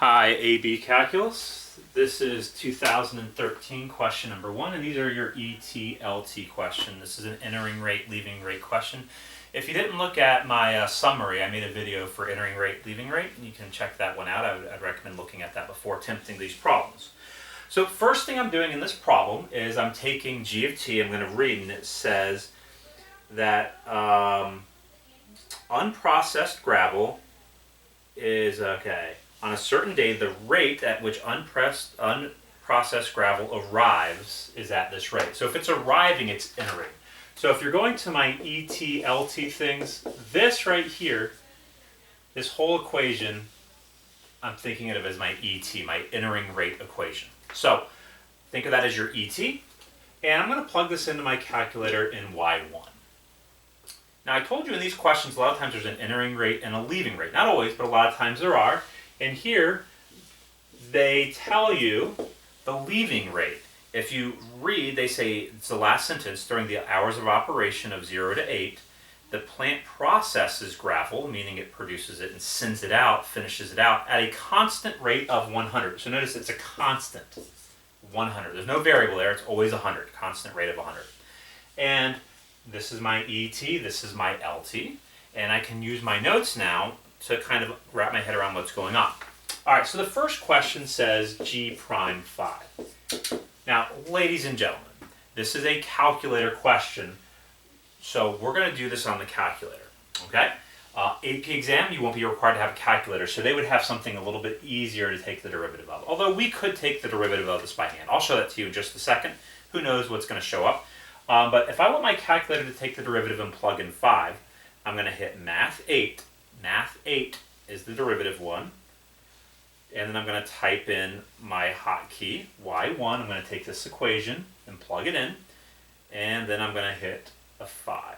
Hi, AB Calculus. This is 2013 question number 1, and these are your ETLT question. This is an entering rate, leaving rate question. If you didn't look at my summary, I made a video for entering rate, leaving rate, and you can check that one out. I'd recommend looking at that before attempting these problems. So first thing I'm doing in this problem is I'm taking G of t, I'm going to read, and it says that unprocessed gravel is, on a certain day, the rate at which unprocessed gravel arrives is at this rate. So if it's arriving, it's entering. So if you're going to my ETLT things, this right here, this whole equation, I'm thinking of it as my ET, my entering rate equation. So think of that as your ET, and I'm going to plug this into my calculator in Y1. Now I told you in these questions a lot of times there's an entering rate and a leaving rate. Not always, but a lot of times there are. And here they tell you the leaving rate. If you read, they say it's the last sentence, during the hours of operation of 0 to 8, the plant processes gravel, meaning it produces it and sends it out, finishes it out, at a constant rate of 100. So notice it's a constant, 100. There's no variable there, it's always 100, constant rate of 100. And this is my ET, this is my LT, and I can use my notes now to kind of wrap my head around what's going on. All right, so the first question says G prime 5. Now, ladies and gentlemen, this is a calculator question, so we're going to do this on the calculator, okay? AP exam, you won't be required to have a calculator, so they would have something a little bit easier to take the derivative of, although we could take the derivative of this by hand. I'll show that to you in just a second. Who knows what's going to show up. But if I want my calculator to take the derivative and plug in 5, I'm going to hit Math 8. Math 8 is the derivative one. And then I'm going to type in my hotkey, Y1. I'm going to take this equation and plug it in. And then I'm going to hit a 5.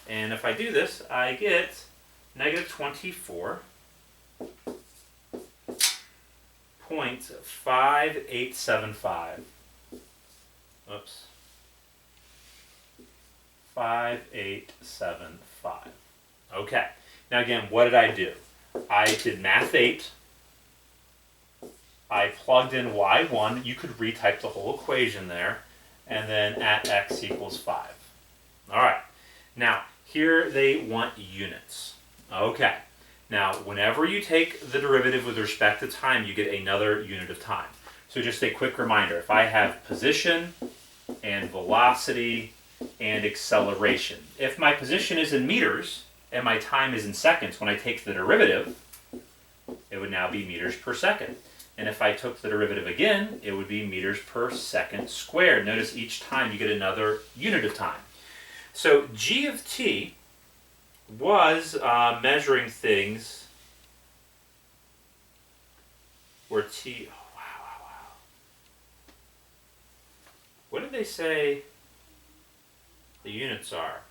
And if I do this, I get negative 24.5875. Oops. 5875. Okay. Now again, what did I do? I did Math 8. I plugged in Y1. You could retype the whole equation there. And then at x equals 5. All right. Now, here they want units. Okay. Now, whenever you take the derivative with respect to time, you get another unit of time. So just a quick reminder. If I have position and velocity and acceleration. If my position is in meters and my time is in seconds, when I take the derivative, it would now be meters per second. And if I took the derivative again, it would be meters per second squared. Notice each time you get another unit of time. So G of t was measuring things where t, wow. What did they say the units are?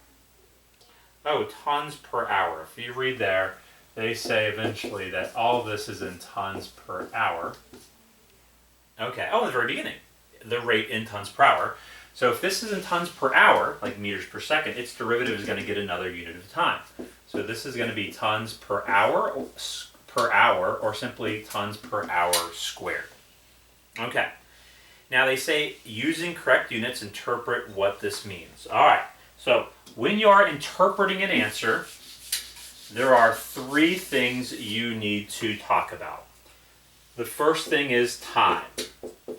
Oh, tons per hour. If you read there, they say eventually that all of this is in tons per hour. Okay, oh, in the very beginning, the rate in tons per hour. So if this is in tons per hour, like meters per second, its derivative is going to get another unit of time. So this is going to be tons per hour, or simply tons per hour squared. Okay. Now they say, using correct units, interpret what this means. All right, so when you are interpreting an answer, there are 3 things you need to talk about. The first thing is time.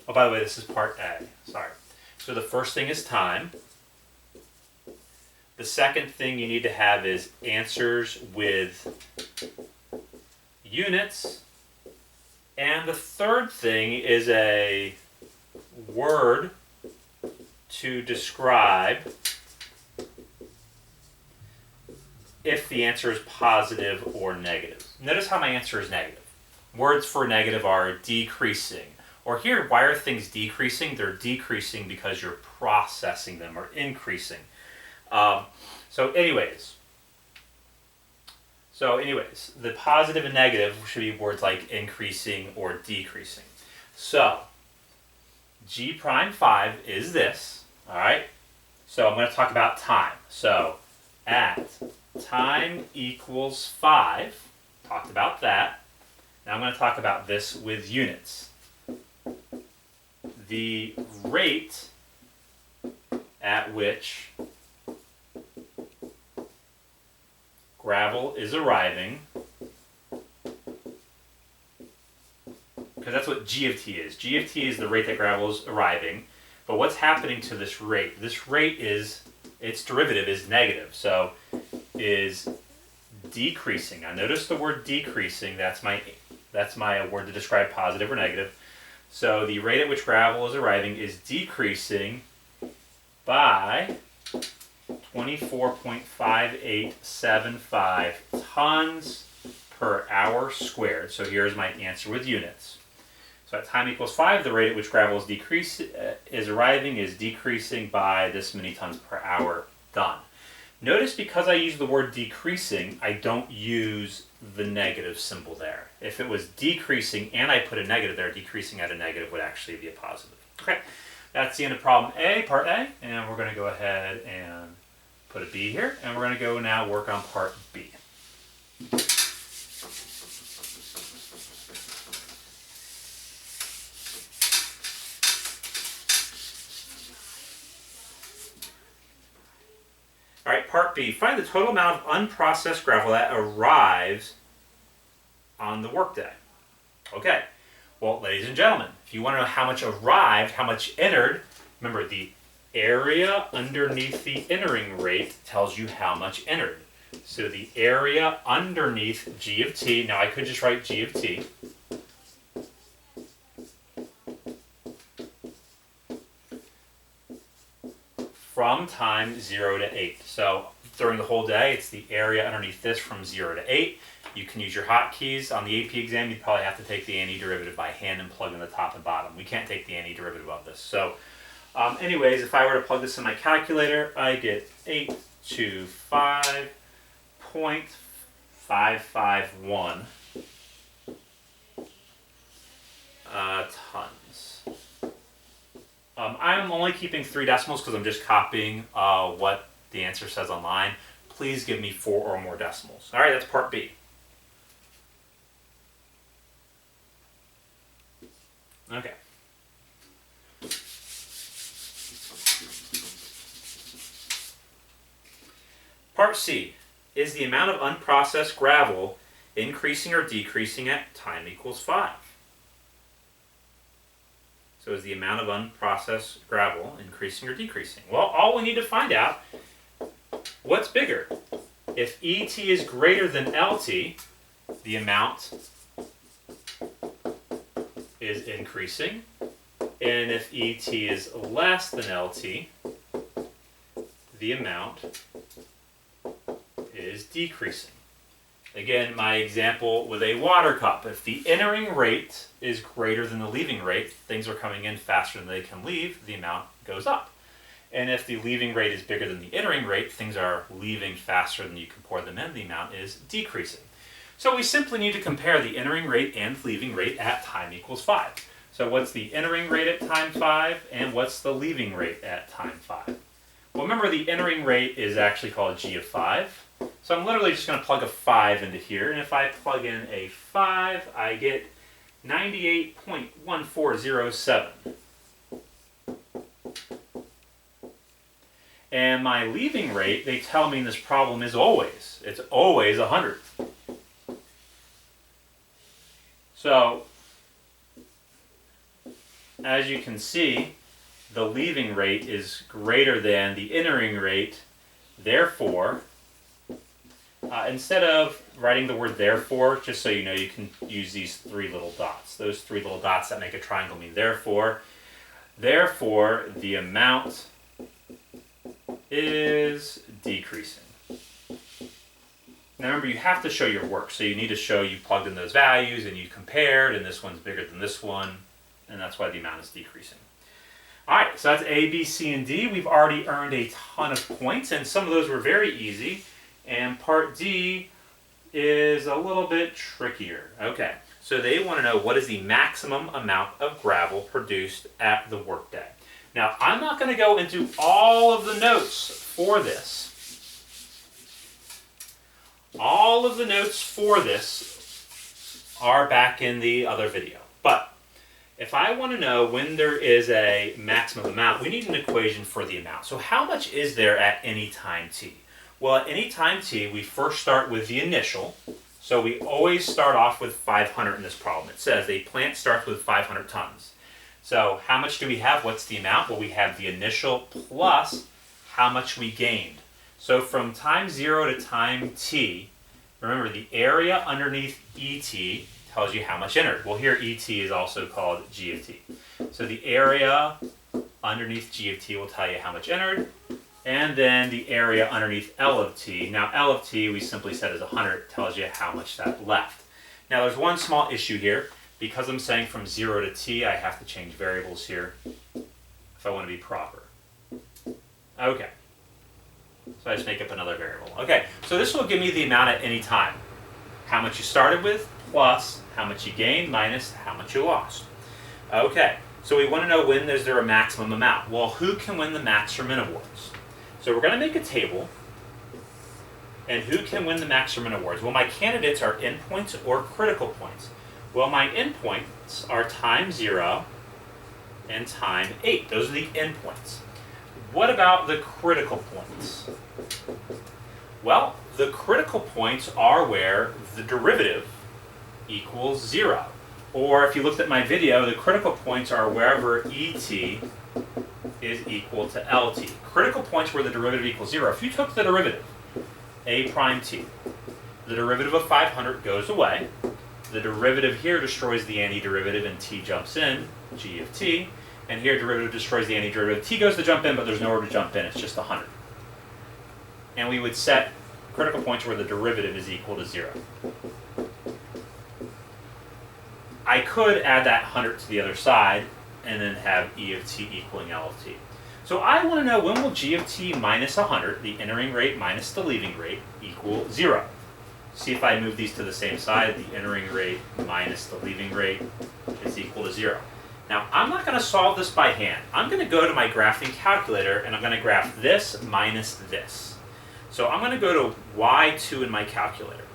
Oh, by the way, this is part A. Sorry. So the first thing is time. The second thing you need to have is answers with units. And the third thing is a word to describe if the answer is positive or negative. Notice how my answer is negative. Words for negative are decreasing. Or here, why are things decreasing? They're decreasing because you're processing them, or increasing. So anyways, the positive and negative should be words like increasing or decreasing. So G prime 5 is this, all right? So I'm going to talk about time. So at time equals 5, talked about that. Now I'm going to talk about this with units. The rate at which gravel is arriving, because that's what G of t is. G of t is the rate that gravel is arriving. But what's happening to this rate? This rate is, its derivative is negative. So is decreasing. Now notice the word decreasing. That's my word to describe positive or negative. So the rate at which gravel is arriving is decreasing by 24.5875 tons per hour squared. So here's my answer with units. So at time equals 5, the rate at which gravel is arriving is decreasing by this many tons per hour. Done. Notice because I use the word decreasing, I don't use the negative symbol there. If it was decreasing and I put a negative there, decreasing at a negative would actually be a positive. Okay, that's the end of problem A, part A, and we're going to go ahead and put a B here, and we're going to go now work on part B. All right, part B. Find the total amount of unprocessed gravel that arrives on the workday. Okay, well, ladies and gentlemen, if you want to know how much arrived, how much entered, remember the area underneath the entering rate tells you how much entered. So the area underneath G of t, now I could just write G of t, from time 0 to 8. So during the whole day, it's the area underneath this from 0 to 8. You can use your hotkeys. On the AP exam, you'd probably have to take the antiderivative by hand and plug in the top and bottom. We can't take the antiderivative of this. So anyways, if I were to plug this in my calculator, I get 825.551 tons. I'm only keeping 3 decimals because I'm just copying what the answer says online. Please give me 4 or more decimals. All right, that's part B. Okay. Part C. Is the amount of unprocessed gravel increasing or decreasing at time equals 5? So is the amount of unprocessed gravel increasing or decreasing? Well, all we need to find out, what's bigger? If ET is greater than LT, the amount is increasing. And if ET is less than LT, the amount is decreasing. Again, my example with a water cup. If the entering rate is greater than the leaving rate, things are coming in faster than they can leave, the amount goes up. And if the leaving rate is bigger than the entering rate, things are leaving faster than you can pour them in, the amount is decreasing. So we simply need to compare the entering rate and leaving rate at time equals 5. So what's the entering rate at time 5 and what's the leaving rate at time 5? Well, remember the entering rate is actually called G of 5. So I'm literally just going to plug a 5 into here, and if I plug in a 5, I get 98.1407. And my leaving rate, they tell me in this problem, is always. It's always 100. So, as you can see, the leaving rate is greater than the entering rate. Therefore, instead of writing the word therefore, just so you know, you can use these 3 little dots. Those 3 little dots that make a triangle mean therefore. Therefore, the amount is decreasing. Now remember, you have to show your work. So you need to show you plugged in those values and you compared, and this one's bigger than this one, and that's why the amount is decreasing. All right, so that's A, B, C, and D. We've already earned a ton of points, and some of those were very easy. And part D is a little bit trickier. Okay, so they want to know what is the maximum amount of gravel produced at the workday. Now, I'm not going to go into all of the notes for this. All of the notes for this are back in the other video. But if I want to know when there is a maximum amount, we need an equation for the amount. So how much is there at any time t? Well, at any time t, we first start with the initial. So we always start off with 500 in this problem. It says a plant starts with 500 tons. So how much do we have? What's the amount? Well, we have the initial plus how much we gained. So from time 0 to time t, remember the area underneath ET tells you how much entered. Well, here ET is also called G of t. So the area underneath G of t will tell you how much entered, and then the area underneath L of t. Now L of t we simply said is 100, tells you how much that left. Now there's one small issue here. Because I'm saying from 0 to t, I have to change variables here if I want to be proper. Okay. So I just make up another variable. Okay, so this will give me the amount at any time. How much you started with, plus how much you gained, minus how much you lost. Okay, so we want to know when is there a maximum amount. Well, who can win the max or min awards? So we're going to make a table. And who can win the max or min awards? Well, my candidates are endpoints or critical points. Well, my endpoints are time 0 and time 8. Those are the endpoints. What about the critical points? Well, the critical points are where the derivative equals 0. Or if you looked at my video, the critical points are wherever ET is equal to LT. Critical points where the derivative equals 0. If you took the derivative, A prime t, the derivative of 500 goes away. The derivative here destroys the antiderivative and t jumps in, G of t. And here derivative destroys the antiderivative. T goes to jump in, but there's nowhere to jump in. It's just 100. And we would set critical points where the derivative is equal to 0. I could add that 100 to the other side and then have E of t equaling L of t. So I want to know when will G of t minus 100, the entering rate minus the leaving rate, equal 0. See if I move these to the same side, the entering rate minus the leaving rate is equal to 0. Now, I'm not going to solve this by hand. I'm going to go to my graphing calculator and I'm going to graph this minus this. So I'm going to go to y2 in my calculator.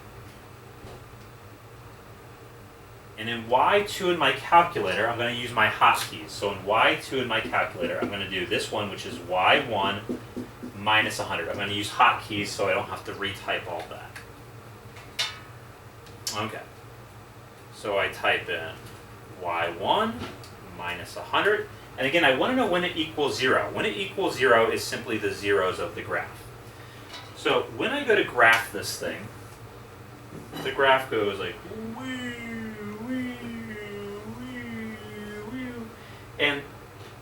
And in y2 in my calculator, I'm going to use my hotkeys. So in y2 in my calculator, I'm going to do this one, which is y1 minus 100. I'm going to use hotkeys so I don't have to retype all that. Okay, so I type in y1 minus 100, and again I want to know when it equals 0. When it equals 0 is simply the zeros of the graph. So when I go to graph this thing, the graph goes like and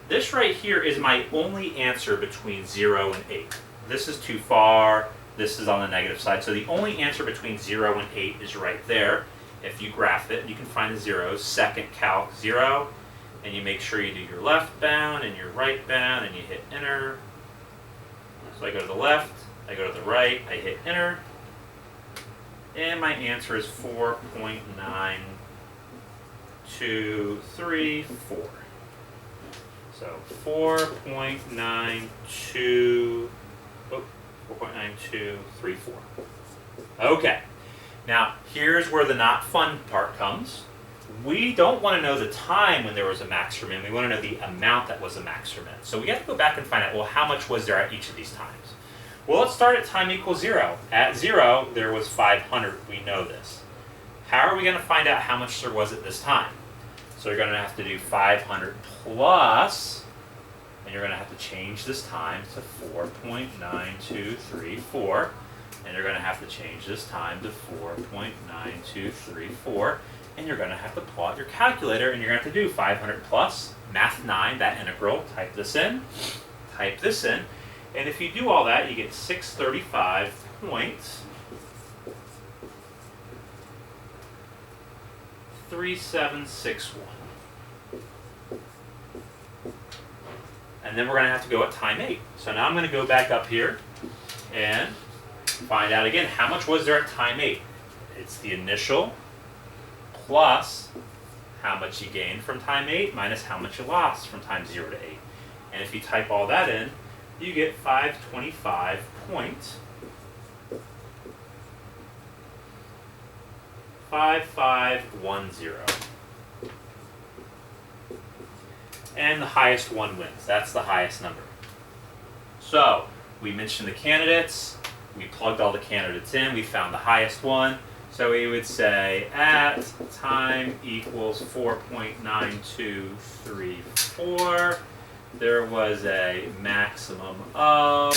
this right here is my only answer between 0 and 8. This is too far. This is on the negative side. So the only answer between 0 and 8 is right there. If you graph it, you can find the zeros. Second calc 0. And you make sure you do your left bound and your right bound and you hit enter. So I go to the left, I go to the right, I hit enter. And my answer is 4.9234. So 4.92. 4.9234. Okay, now here's where the not fun part comes. We don't want to know the time when there was a max or min. We want to know the amount that was a max or min. So we have to go back and find out, well, how much was there at each of these times? Well, let's start at time equals 0. At 0, there was 500. We know this. How are we going to find out how much there was at this time? So you're going to have to do 500 plus, and you're going to have to change this time to 4.9234. And you're going to have to change this time to 4.9234. And you're going to have to plot your calculator, and you're going to have to do 500 plus, math 9, that integral. Type this in. Type this in. And if you do all that, you get 635.3761. And then we're going to have to go at time 8. So now I'm going to go back up here and find out again, how much was there at time 8? It's the initial plus how much you gained from time 8 minus how much you lost from time 0 to 8. And if you type all that in, you get 525.525. 5510. And the highest one wins. That's the highest number. So, we mentioned the candidates. We plugged all the candidates in. We found the highest one. So we would say at time equals 4.9234, there was a maximum of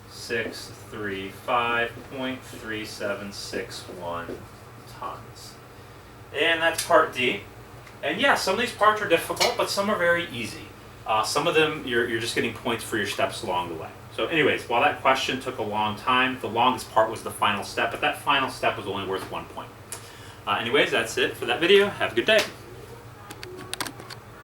635.3761 tons. And that's part D. And yeah, some of these parts are difficult, but some are very easy. Some of them, you're just getting points for your steps along the way. So anyways, while that question took a long time, the longest part was the final step, but that final step was only worth 1 point. Anyways, that's it for that video. Have a good day.